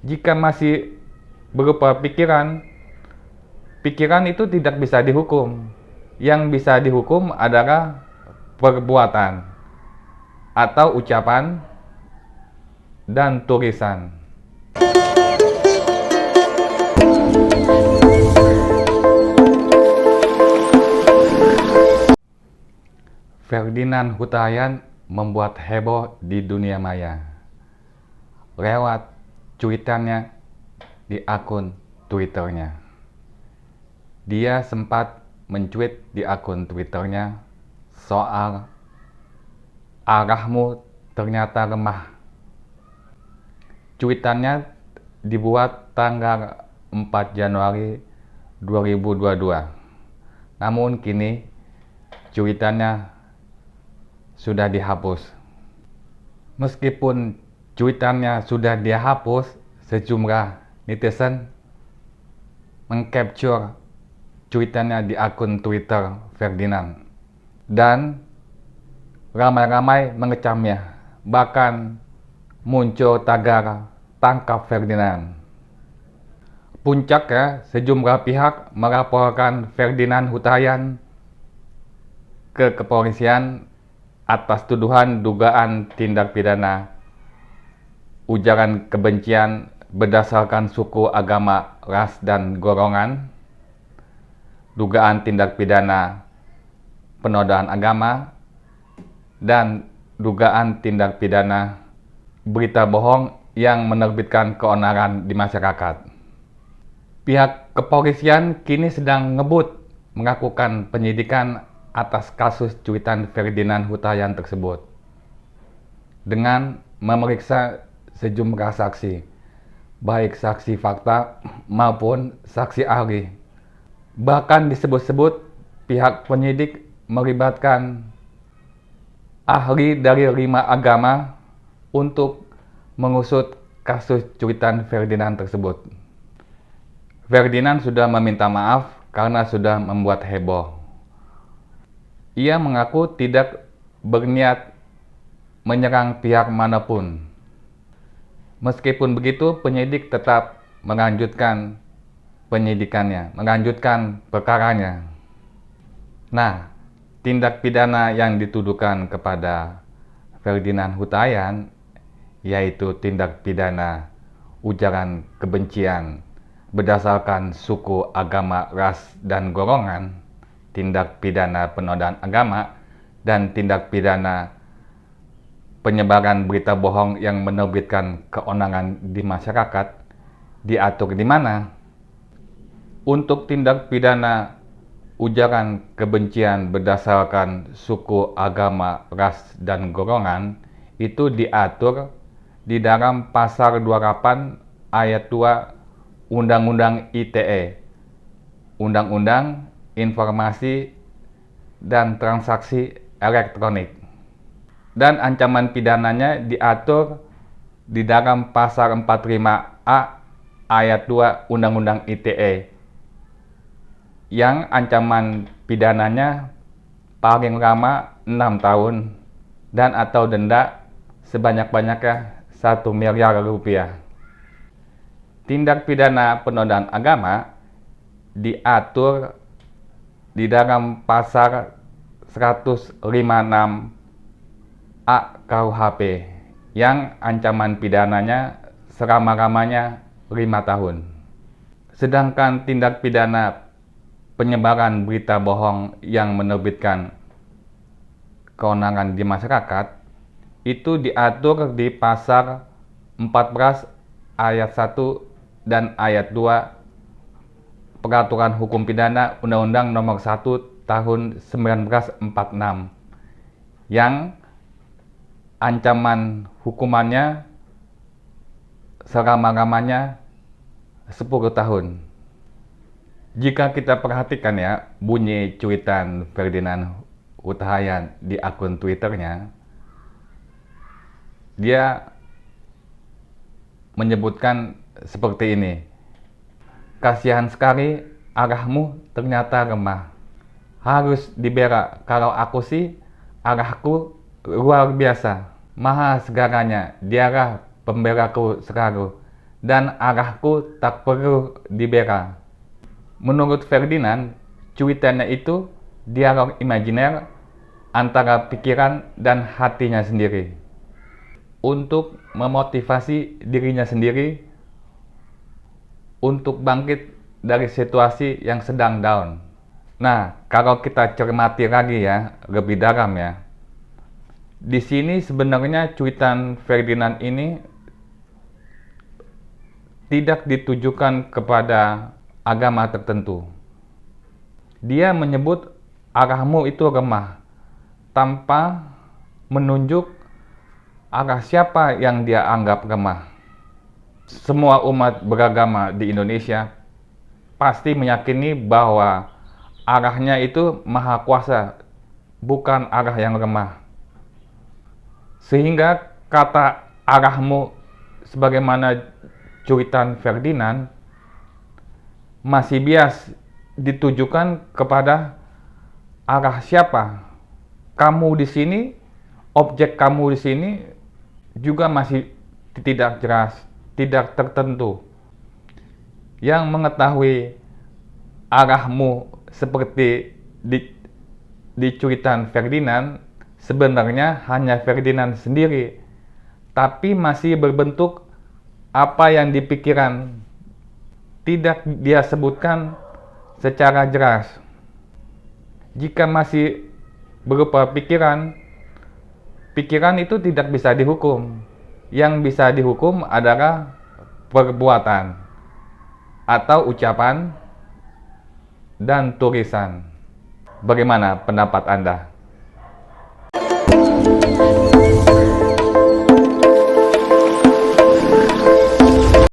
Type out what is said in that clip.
Jika masih berupa pikiran, pikiran itu tidak bisa dihukum. Yang bisa dihukum adalah perbuatan atau ucapan dan tulisan. Ferdinand Huta membuat heboh di dunia maya lewat cuitannya di akun Twitternya. Dia sempat mencuit di akun Twitternya soal arahmu ternyata lemah. Cuitannya dibuat tanggal 4 Januari 2022. Namun kini cuitannya sudah dihapus. Meskipun cuitannya sudah dihapus, sejumlah netizen mengcapture cuitannya di akun Twitter Ferdinand dan ramai-ramai mengecamnya. Bahkan muncul tagar "Tangkap Ferdinand". Puncaknya, sejumlah pihak melaporkan Ferdinand Huta ke kepolisian atas tuduhan dugaan tindak pidana ujaran kebencian berdasarkan suku, agama, ras, dan golongan, dugaan tindak pidana penodaan agama, dan dugaan tindak pidana berita bohong yang menerbitkan keonaran di masyarakat. Pihak kepolisian kini sedang ngebut melakukan penyidikan atas kasus cuitan Ferdinand Huta tersebut dengan memeriksa sejumlah saksi, baik saksi fakta maupun saksi ahli. Bahkan disebut-sebut pihak penyidik melibatkan ahli dari 5 agama untuk mengusut kasus cuitan Ferdinand tersebut. Ferdinand sudah meminta maaf karena sudah membuat heboh. Ia mengaku tidak berniat menyerang pihak manapun. Meskipun begitu, penyidik tetap melanjutkan penyidikannya, melanjutkan perkaranya. Nah, tindak pidana yang dituduhkan kepada Ferdinand Huta yaitu tindak pidana ujaran kebencian berdasarkan suku, agama, ras, dan golongan, tindak pidana penodaan agama, dan tindak pidana penyebaran berita bohong yang menerbitkan keonaran di masyarakat diatur di mana? Untuk tindak pidana ujaran kebencian berdasarkan suku, agama, ras, dan golongan itu diatur di dalam pasal 28 ayat 2 Undang-Undang ITE, Undang-Undang Informasi dan Transaksi Elektronik. Dan ancaman pidananya diatur di dalam pasal 45A ayat 2 Undang-Undang ITE, yang ancaman pidananya paling lama 6 tahun dan atau denda sebanyak-banyaknya 1 miliar rupiah. Tindak pidana penodaan agama diatur di dalam pasal 156A KUHP yang ancaman pidananya selama-lamanya 5 tahun. Sedangkan tindak pidana penyebaran berita bohong yang menerbitkan keonaran di masyarakat itu diatur di pasal 14 ayat 1 dan ayat 2 Peraturan Hukum Pidana Undang-Undang Nomor 1 Tahun 1946 yang ancaman hukumannya selama-lamanya 10 tahun. Jika kita perhatikan ya, bunyi cuitan Ferdinand Huta di akun Twitternya, dia menyebutkan seperti ini: "Kasihan sekali, arahmu ternyata lemah. Harus dibela. Kalau aku sih, arahku luar biasa. Maha segalanya, dialah pembelaku selalu. dan arahku tak perlu dibela. Menurut Ferdinand, cuitannya itu dialog imajiner antara pikiran dan hatinya sendiri untuk memotivasi dirinya sendiri untuk bangkit dari situasi yang sedang down. Nah, kalau kita cermati lagi ya, lebih dalam ya. Di sini sebenarnya cuitan Ferdinand ini tidak ditujukan kepada agama tertentu. Dia menyebut arahmu itu lemah, tanpa menunjuk arah siapa yang dia anggap lemah. Semua umat beragama di Indonesia pasti meyakini bahwa arahnya itu maha kuasa, bukan arah yang lemah. Sehingga kata arahmu sebagaimana cuitan Ferdinand masih bias ditujukan kepada arah siapa. Kamu di sini, objek kamu di sini juga masih tidak jelas, tidak tertentu. Yang mengetahui arahmu seperti di cuitan Ferdinand sebenarnya hanya Ferdinand sendiri, tapi masih berbentuk apa yang dipikiran, tidak dia sebutkan secara jelas. Jika masih berupa pikiran, pikiran itu tidak bisa dihukum. Yang bisa dihukum adalah perbuatan atau ucapan dan tulisan. Bagaimana pendapat Anda?